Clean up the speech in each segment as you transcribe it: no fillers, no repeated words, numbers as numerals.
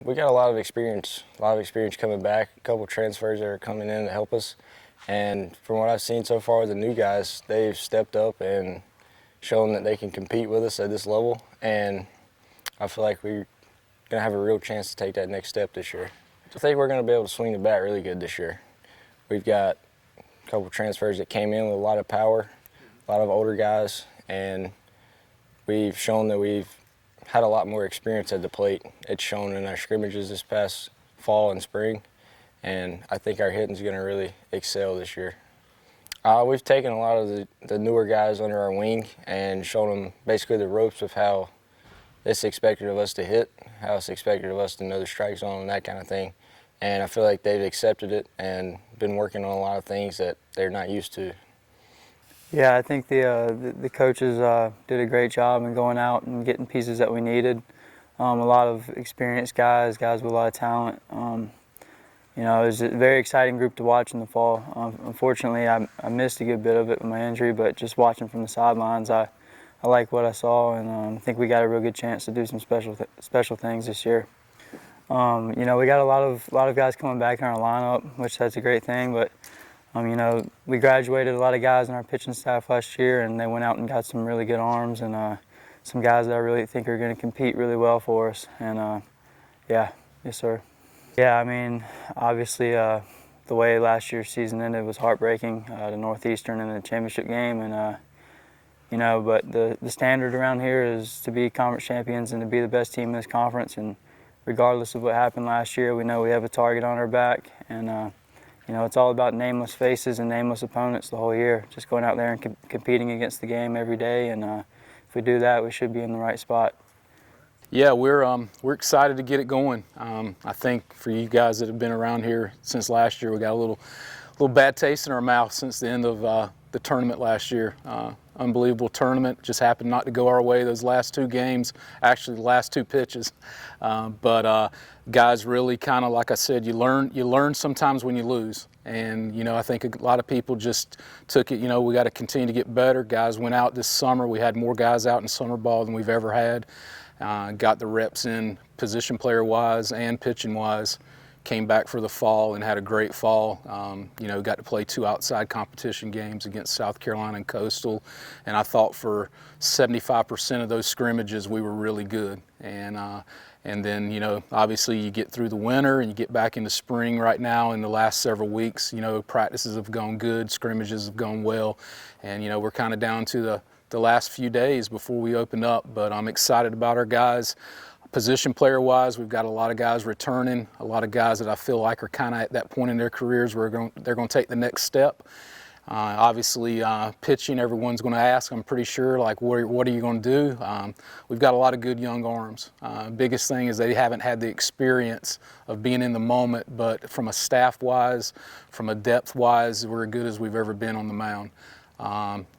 We got a lot of experience coming back, a couple transfers that are coming in to help us. And from what I've seen so far with the new guys, they've stepped up and shown that they can compete with us at this level. And I feel like we're going to have a real chance to take that next step this year. I think we're going to be able to swing the bat really good this year. We've got a couple transfers that came in with a lot of power, a lot of older guys, and we've shown that we've had a lot more experience at the plate. It's shown in our scrimmages this past fall and spring, and I think our hitting's going to really excel this year. We've taken a lot of the newer guys under our wing and shown them basically the ropes of how it's expected of us to hit, how it's expected of us to know the strike zone and that kind of thing. And I feel like they've accepted it and been working on a lot of things that they're not used to. Yeah, I think the coaches did a great job in going out and getting pieces that we needed. A lot of experienced guys with a lot of talent. It was a very exciting group to watch in the fall. Unfortunately, I missed a good bit of it with my injury, but just watching from the sidelines, I like what I saw, and I think we got a real good chance to do some special things this year. We got a lot of guys coming back in our lineup, which that's a great thing. But we graduated a lot of guys in our pitching staff last year, and they went out and got some really good arms and some guys that I really think are going to compete really well for us. And yes, sir. Yeah, I mean, obviously the way last year's season ended was heartbreaking. The Northeastern in the championship game, and but the standard around here is to be conference champions and to be the best team in this conference. And regardless of what happened last year, we know we have a target on our back, and it's all about nameless faces and nameless opponents the whole year. Just going out there and competing against the game every day, and if we do that, we should be in the right spot. Yeah, we're excited to get it going. I think for you guys that have been around here since last year, we got a little bad taste in our mouth since the end of the tournament last year. Unbelievable tournament. Just happened not to go our way those last two games, actually the last two pitches. But guys really kind of, like I said, you learn sometimes when you lose. And, I think a lot of people just took it, we got to continue to get better. Guys went out this summer. We had more guys out in summer ball than we've ever had. Got the reps in position player-wise and pitching-wise. Came back for the fall and had a great fall. Got to play 2 outside competition games against South Carolina and Coastal. And I thought for 75% of those scrimmages we were really good. And then, obviously you get through the winter and you get back into spring right now. In the last several weeks, practices have gone good, scrimmages have gone well. And, we're kind of down to the last few days before we open up. But I'm excited about our guys. Position player-wise, we've got a lot of guys returning, a lot of guys that I feel like are kind of at that point in their careers where they're going to take the next step. Obviously, pitching, everyone's going to ask, I'm pretty sure, like, what are you going to do? We've got a lot of good young arms. Biggest thing is they haven't had the experience of being in the moment, but from a staff-wise, from a depth-wise, we're as good as we've ever been on the mound.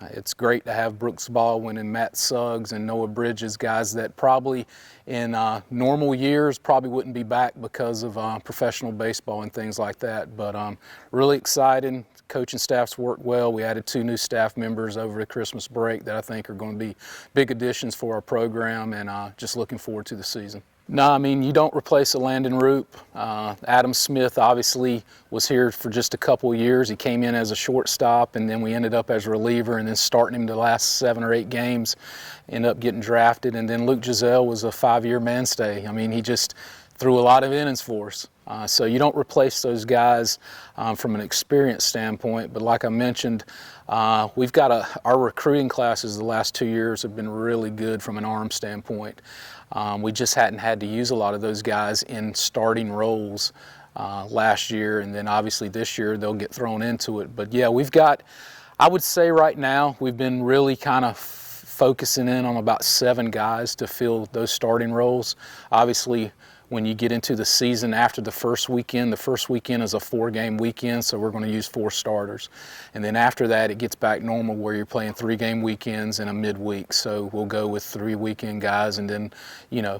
It's great to have Brooks Baldwin and Matt Suggs and Noah Bridges, guys that probably in normal years probably wouldn't be back because of professional baseball and things like that. But really exciting. Coaching staff's worked well. We added 2 new staff members over the Christmas break that I think are going to be big additions for our program, and just looking forward to the season. No, I mean, you don't replace a Landon Roop. Adam Smith obviously was here for just a couple of years. He came in as a shortstop, and then we ended up as a reliever, and then starting him the last 7 or 8 games, ended up getting drafted. And then Luke Giselle was a 5-year mainstay. I mean, he just threw a lot of innings for us. So you don't replace those guys from an experience standpoint. But like I mentioned, we've got our recruiting classes the last 2 years have been really good from an arm standpoint. We just hadn't had to use a lot of those guys in starting roles last year, and then obviously this year they'll get thrown into it. But yeah, we've got, I would say right now, we've been really kind of focusing in on about 7 guys to fill those starting roles. Obviously, when you get into the season after the first weekend is a 4-game weekend, so we're going to use 4 starters. And then after that, it gets back normal where you're playing 3-game weekends and a midweek. So we'll go with 3 weekend guys, and then,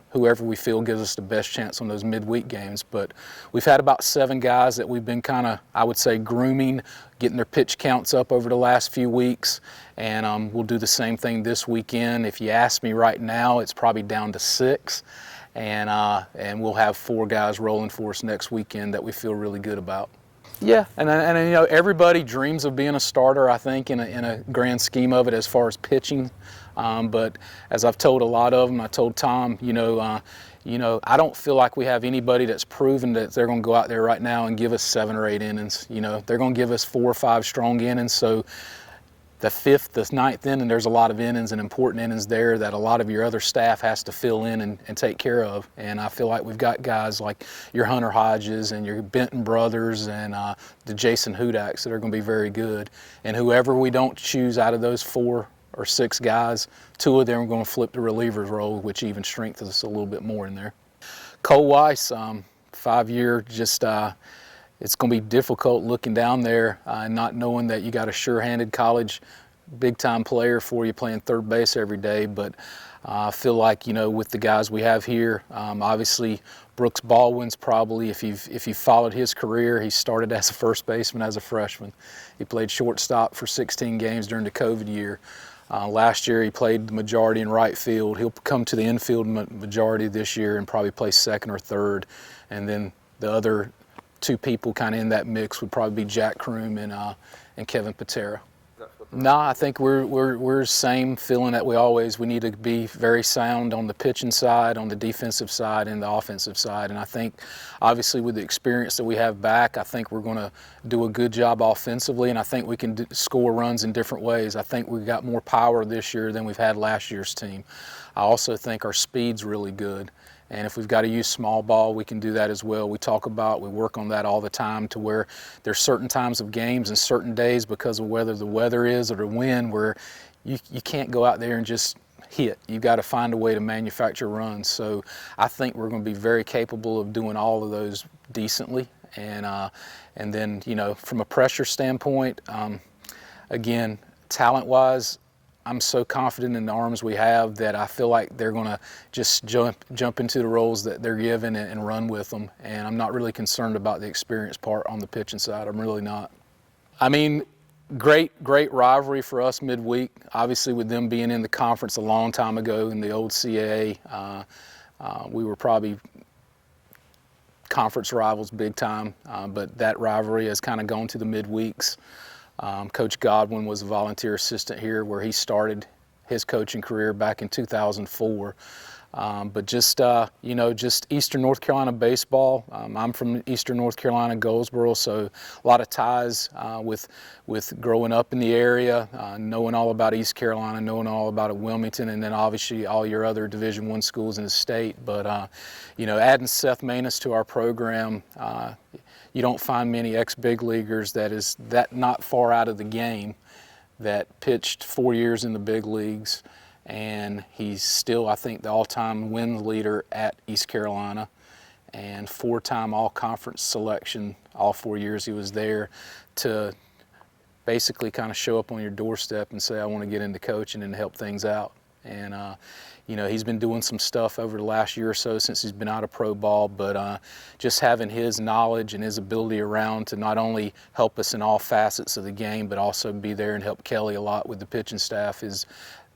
whoever we feel gives us the best chance on those midweek games. But we've had about 7 guys that we've been kind of, I would say, grooming, getting their pitch counts up over the last few weeks. And we'll do the same thing this weekend. If you ask me right now, it's probably down to 6. and we'll have 4 guys rolling for us next weekend that we feel really good about. Yeah, and you know, everybody dreams of being a starter, I think, in a grand scheme of it as far as pitching. But as I've told a lot of them, I told Tom, you know, I don't feel like we have anybody that's proven that they're going to go out there right now and give us 7 or 8 innings. You know, they're going to give us 4 or 5 strong innings. So the 5th, the 9th inning, there's a lot of innings and important innings there that a lot of your other staff has to fill in and take care of. And I feel like we've got guys like your Hunter Hodges and your Benton brothers and the Jason Hudaks that are going to be very good. And whoever we don't choose out of those 4 or 6 guys, 2 of them are going to flip the reliever's role, which even strengthens us a little bit more in there. Cole Weiss, 5-year, just it's going to be difficult looking down there and not knowing that you got a sure-handed college big-time player for you playing third base every day. But I feel like, you know, with the guys we have here, obviously Brooks Baldwin's probably, if you've followed his career, he started as a first baseman as a freshman. He played shortstop for 16 games during the COVID year. Last year he played the majority in right field. He'll come to the infield majority this year and probably play second or third. And then the other 2 people kind of in that mix would probably be Jack Kroom and Kevin Patera. No, I think we're same feeling that we need to be very sound on the pitching side, on the defensive side, and the offensive side. And I think obviously with the experience that we have back, I think we're going to do a good job offensively, and I think we can score runs in different ways. I think we've got more power this year than we've had last year's team. I also think our speed's really good. And if we've got to use small ball, we can do that as well. We work on that all the time to where there's certain times of games and certain days because of whether the weather is or the wind where you can't go out there and just hit. You've got to find a way to manufacture runs. So I think we're going to be very capable of doing all of those decently. And then, you know, from a pressure standpoint, again, talent-wise, I'm so confident in the arms we have that I feel like they're going to just jump into the roles that they're given and run with them. And I'm not really concerned about the experience part on the pitching side. I'm really not. I mean, great rivalry for us midweek. Obviously, with them being in the conference a long time ago in the old CAA, we were probably conference rivals big time. But that rivalry has kind of gone to the midweeks. Coach Godwin was a volunteer assistant here where he started his coaching career back in 2004. But just, you know, just Eastern North Carolina baseball. I'm from Eastern North Carolina, Goldsboro, so a lot of ties with growing up in the area, knowing all about East Carolina, knowing all about Wilmington, and then obviously all your other Division I schools in the state. But, you know, adding Seth Manu to our program, you don't find many ex-big leaguers that is that not far out of the game that pitched 4 years in the big leagues, and he's still, I think, the all-time win leader at East Carolina and 4-time all-conference selection all 4 years he was there, to basically kind of show up on your doorstep and say, I want to get into coaching and help things out. And you know, he's been doing some stuff over the last year or so since he's been out of pro ball, but just having his knowledge and his ability around to not only help us in all facets of the game, but also be there and help Kelly a lot with the pitching staff is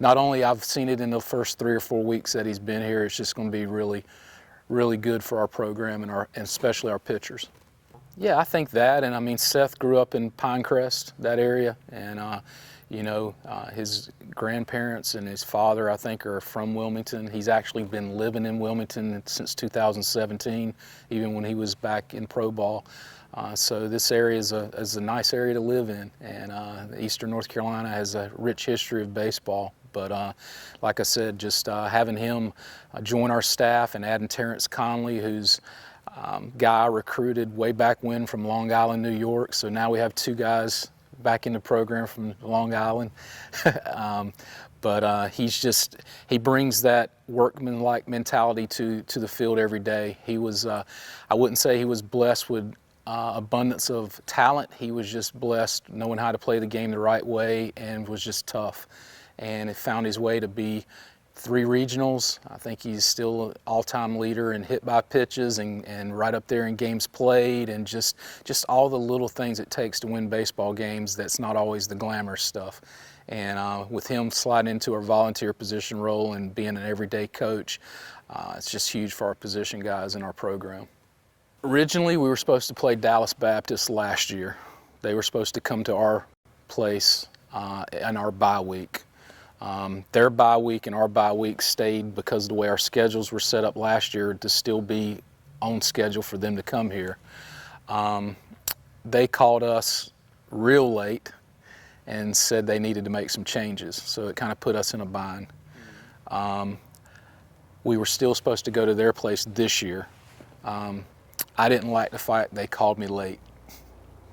not only I've seen it in the first 3 or 4 weeks that he's been here, it's just going to be really, really good for our program and especially our pitchers. Yeah, I think that, and I mean, Seth grew up in Pinecrest, that area, and you know, his grandparents and his father, I think, are from Wilmington. He's actually been living in Wilmington since 2017, even when he was back in pro ball. So this area is a nice area to live in, and Eastern North Carolina has a rich history of baseball. But like I said, just having him join our staff and adding Terrence Conley, who's guy I recruited way back when from Long Island, New York. So now we have 2 guys back in the program from Long Island. But he brings that workman-like mentality to the field every day. He was, I wouldn't say he was blessed with abundance of talent. He was just blessed knowing how to play the game the right way and was just tough. And it found his way to be 3 regionals. I think he's still an all-time leader in hit by pitches and right up there in games played, and just all the little things it takes to win baseball games that's not always the glamorous stuff. And with him sliding into our volunteer position role and being an everyday coach, it's just huge for our position guys in our program. Originally, we were supposed to play Dallas Baptist last year. They were supposed to come to our place in our bye week. Their bye week and our bye week stayed because of the way our schedules were set up last year to still be on schedule for them to come here. They called us real late and said they needed to make some changes, so it kind of put us in a bind. We were still supposed to go to their place this year. I didn't like the fact they called me late,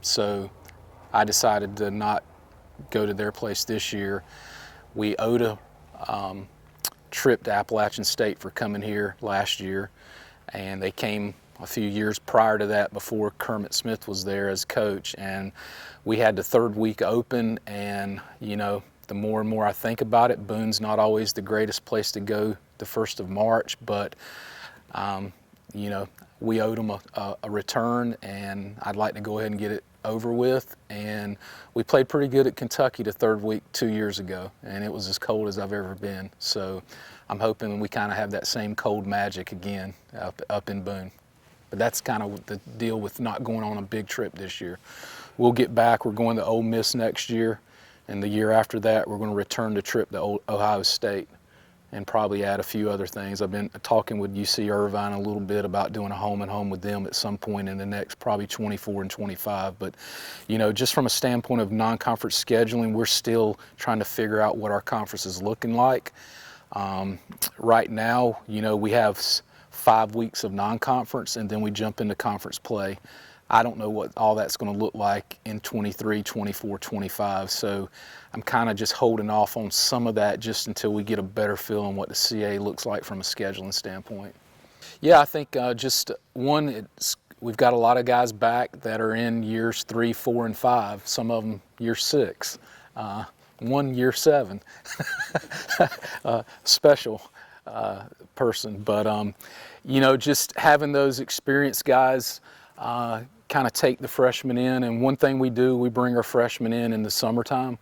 so I decided to not go to their place this year. We owed a trip to Appalachian State for coming here last year, and they came a few years prior to that before Kermit Smith was there as coach, and we had the third week open. And you know, the more and more I think about it, Boone's not always the greatest place to go the 1st of March, but you know, we owed them a return, and I'd like to go ahead and get it over with. And we played pretty good at Kentucky the third week 2 years ago, and it was as cold as I've ever been. So I'm hoping we kind of have that same cold magic again up in Boone. But that's kind of the deal with not going on a big trip this year. We'll get back. We're going to Ole Miss next year, and the year after that we're going to return the trip to Ohio State and probably add a few other things. I've been talking with UC Irvine a little bit about doing a home and home with them at some point in the next probably 24 and 25. But, you know, just from a standpoint of non-conference scheduling, we're still trying to figure out what our conference is looking like. Right now, you know, we have 5 weeks of non-conference, and then we jump into conference play. I don't know what all that's going to look like in 23, 24, 25. So I'm kind of just holding off on some of that just until we get a better feel on what the CA looks like from a scheduling standpoint. Yeah, I think just one, we've got a lot of guys back that are in years 3, 4, and 5. Some of them year 6. One year 7. Special person. But, you know, just having those experienced guys kind of take the freshmen in. And one thing we do, we bring our freshmen in the summertime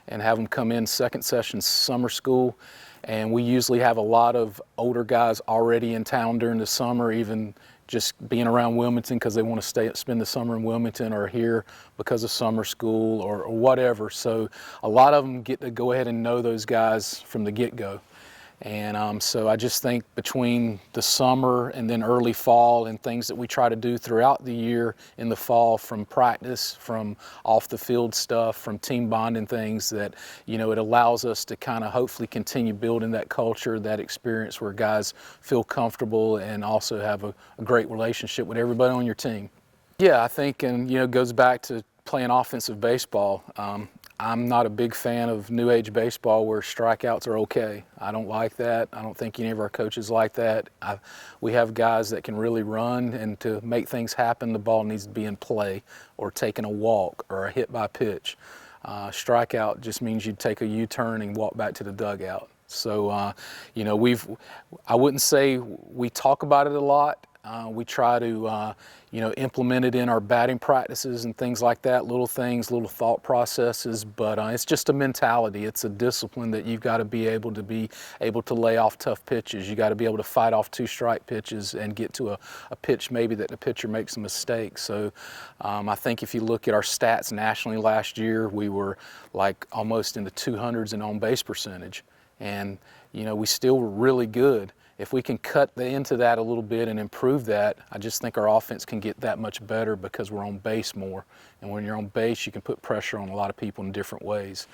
and have them come in second session summer school. And we usually have a lot of older guys already in town during the summer, even just being around Wilmington because they want to spend the summer in Wilmington, or here because of summer school or whatever. So a lot of them get to go ahead and know those guys from the get-go. And so I just think between the summer and then early fall and things that we try to do throughout the year in the fall, from practice, from off the field stuff, from team bonding things, that, you know, it allows us to kind of hopefully continue building that culture, that experience where guys feel comfortable and also have a great relationship with everybody on your team. Yeah, I think, and you know, it goes back to playing offensive baseball. I'm not a big fan of new age baseball where strikeouts are okay. I don't like that. I don't think any of our coaches like that. We have guys that can really run, and to make things happen, the ball needs to be in play or taking a walk or a hit by pitch. Strikeout just means you take a U-turn and walk back to the dugout. So, you know, I wouldn't say we talk about it a lot. We try to, you know, implement it in our batting practices and things like that, little things, little thought processes, but it's just a mentality. It's a discipline that you've got to be able to lay off tough pitches. You got to be able to fight off 2-strike pitches and get to a pitch maybe that the pitcher makes a mistake. So I think if you look at our stats nationally last year, we were like almost in the 200s in on-base percentage. And, you know, we still were really good. If we can cut into that a little bit and improve that, I just think our offense can get that much better because we're on base more. And when you're on base, you can put pressure on a lot of people in different ways.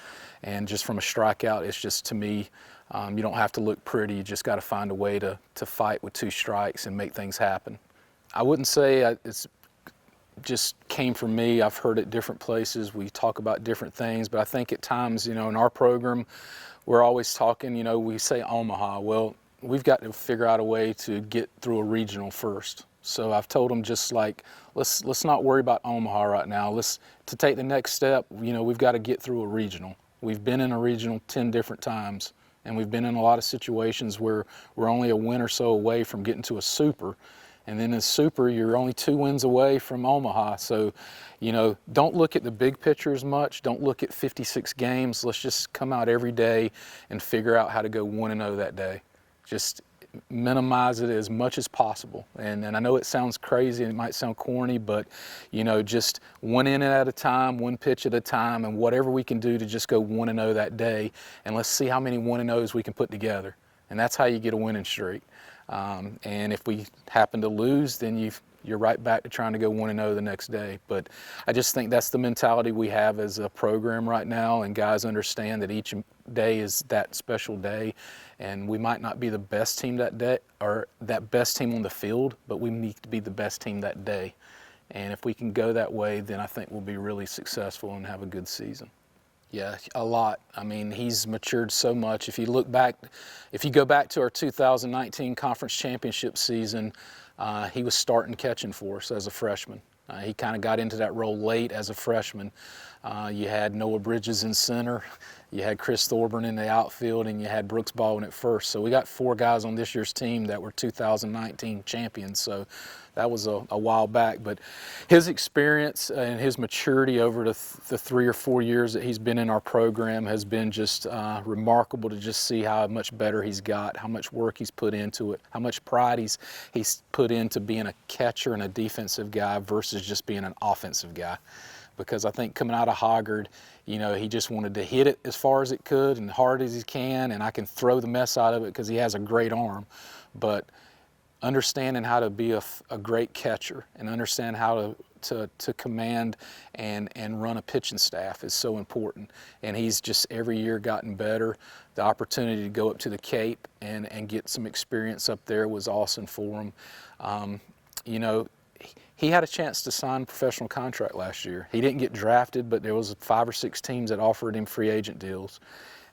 And just from a strikeout, it's just, to me, you don't have to look pretty. You just got to find a way to fight with 2 strikes and make things happen. I wouldn't say it's just came from me. I've heard it different places. We talk about different things, but I think at times, you know, in our program, we're always talking, you know, we say Omaha. Well, we've got to figure out a way to get through a regional first. So I've told them, just like, let's not worry about Omaha right now. To take the next step, you know, we've got to get through a regional. We've been in a regional 10 different times, and we've been in a lot of situations where we're only a win or so away from getting to a super. And then in Super, you're only 2 wins away from Omaha. So, you know, don't look at the big picture as much. Don't look at 56 games. Let's just come out every day and figure out how to go 1-0 that day. Just minimize it as much as possible. And I know it sounds crazy and it might sound corny, but, you know, just 1 inning at a time, 1 pitch at a time, and whatever we can do to just go 1-0 that day. And let's see how many 1-0s we can put together. And that's how you get a winning streak. And if we happen to lose, then you're right back to trying to go 1-0 the next day. But I just think that's the mentality we have as a program right now, and guys understand that each day is that special day, and we might not be the best team that day or that best team on the field, but we need to be the best team that day. And if we can go that way, then I think we'll be really successful and have a good season. Yeah, a lot. I mean, he's matured so much. If you look back, if you go back to our 2019 conference championship season, he was starting catching for us as a freshman. He kind of got into that role late as a freshman. You had Noah Bridges in center, you had Chris Thorburn in the outfield, and you had Brooks Baldwin at first. So we got 4 guys on this year's team that were 2019 champions. So that was a while back. But his experience and his maturity over the 3 or 4 years that he's been in our program has been just remarkable to just see how much better he's got, how much work he's put into it, how much pride he's put into being a catcher and a defensive guy versus just being an offensive guy. Because I think coming out of Hoggard, you know, he just wanted to hit it as far as it could and hard as he can, and I can throw the mess out of it because he has a great arm. But understanding how to be a great catcher and understand how to command and run a pitching staff is so important. And he's just every year gotten better. The opportunity to go up to the Cape and get some experience up there was awesome for him. You know, he had a chance to sign a professional contract last year. He didn't get drafted, but there was 5 or 6 teams that offered him free agent deals,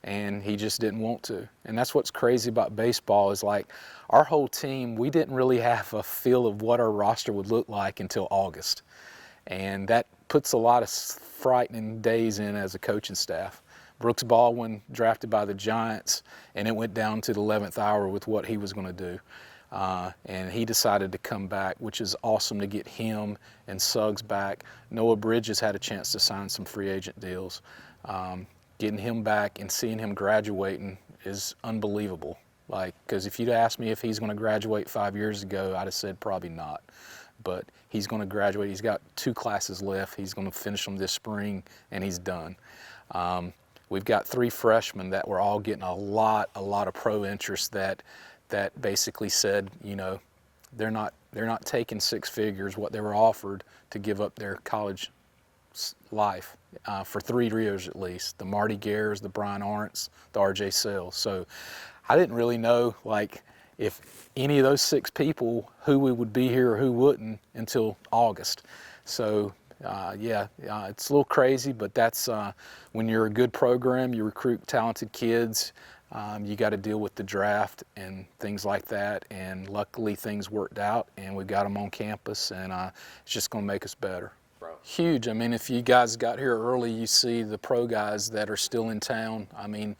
and he just didn't want to. And that's what's crazy about baseball is, like, our whole team, we didn't really have a feel of what our roster would look like until August. And that puts a lot of frightening days in as a coaching staff. Brooks Baldwin drafted by the Giants, and it went down to the 11th hour with what he was going to do. And he decided to come back, which is awesome to get him and Suggs back. Noah Bridges had a chance to sign some free agent deals. Getting him back and seeing him graduating is unbelievable. Like, because if you'd asked me if he's going to graduate 5 years ago, I'd have said probably not. But he's going to graduate. He's got 2 classes left. He's going to finish them this spring, and he's done. We've got 3 freshmen that were all getting a lot of pro interest that basically said, you know, they're not taking 6 figures, what they were offered, to give up their college life for 3 years at least. The Marty Gares, the Brian Arntz, the RJ Sales. So I didn't really know, like, if any of those 6 people, who we would be here or who wouldn't until August. So it's a little crazy, but that's when you're a good program, you recruit talented kids. You got to deal with the draft and things like that, and luckily things worked out, and we got them on campus, and it's just going to make us better. Huge. I mean, if you guys got here early, you see the pro guys that are still in town. I mean,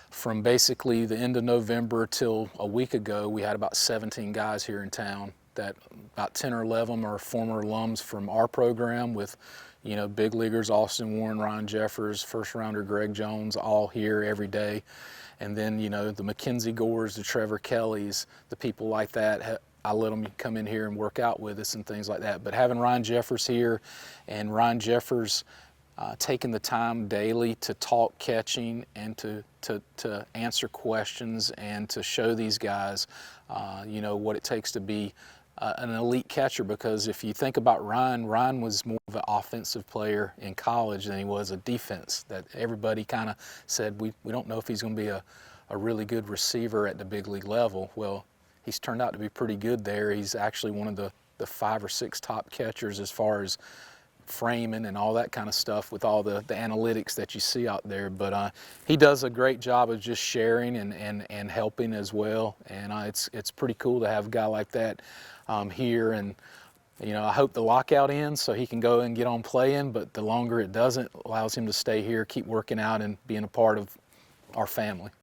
from basically the end of November till a week ago, we had about 17 guys here in town. That about 10 or 11 are former alums from our program with, you know, big leaguers, Austin Warren, Ryan Jeffers, first rounder Greg Jones, all here every day. And then, you know, the Mackenzie Gores, the Trevor Kellys, the people like that, I let them come in here and work out with us and things like that. But having Ryan Jeffers here, and Ryan Jeffers taking the time daily to talk catching and to answer questions and to show these guys, you know, what it takes to be an elite catcher. Because if you think about Ryan was more of an offensive player in college than he was a defense. That everybody kind of said, we don't know if he's going to be a really good receiver at the big league level. Well, he's turned out to be pretty good there. He's actually one of the 5 or 6 top catchers as far as framing and all that kind of stuff with all the analytics that you see out there. But he does a great job of just sharing and helping as well. And it's pretty cool to have a guy like that here. And, you know, I hope the lockout ends so he can go and get on playing, but the longer it doesn't, allows him to stay here, keep working out and being a part of our family.